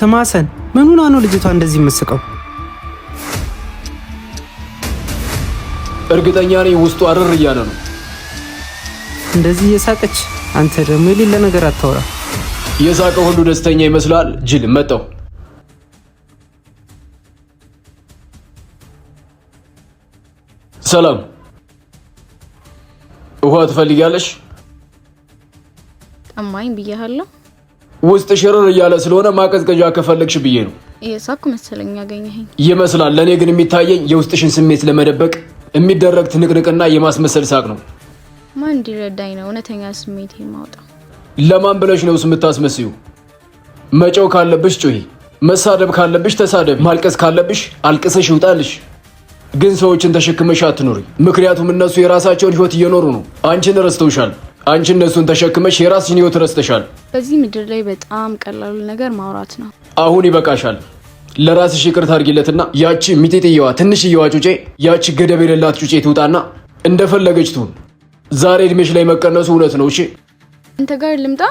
ስማሰን ምን ሆና ነው ልጅቷ እንደዚህ የምትስቀው? እርግጠኛ ነኝ ውስጡ አረር እያለ ነው እንደዚህ እየሳቀች። አንተ ደግሞ የሌለ ነገር አታወራ። የሳቀ ሁሉ ደስተኛ ይመስላል። ጅል መጣው። ሰላም፣ ውሃ ትፈልጊያለሽ? ጠማኝ ብያለሁ። ውስጥ ሽርር እያለ ስለሆነ ማቀዝቀዣ ከፈለግሽ ብዬ ነው። የሳኩ መሰለኝ ያገኘኸኝ ይመስላል። ለኔ ግን የሚታየኝ የውስጥሽን ስሜት ለመደበቅ የሚደረግ ትንቅንቅና የማስመሰል ሳቅ ነው። ማን እንዲረዳኝ ነው እውነተኛ ስሜት የማውጣው? ለማን ብለሽ ነው የምታስመስዩ? መጮህ ካለብሽ ጩሂ፣ መሳደብ ካለብሽ ተሳደብ፣ ማልቀስ ካለብሽ አልቅሰሽ ይውጣልሽ። ግን ሰዎችን ተሸክመሽ አትኑሪ። ምክንያቱም እነሱ የራሳቸውን ህይወት እየኖሩ ነው። አንቺን ረስተውሻል። አንቺ እነሱን ተሸክመሽ የራስሽን ህይወት ረስተሻል። በዚህ ምድር ላይ በጣም ቀላሉ ነገር ማውራት ነው። አሁን ይበቃሻል። ለራስሽ ይቅርታ አድርጊለትና ያቺ ሚጤጥየዋ ትንሽየዋ ጩጬ፣ ያቺ ገደብ የሌላት ጩጬ ትውጣና እንደፈለገች ትሁን። ዛሬ እድሜሽ ላይ መቀነሱ እውነት ነው። እሺ አንተ ጋር ልምጣ?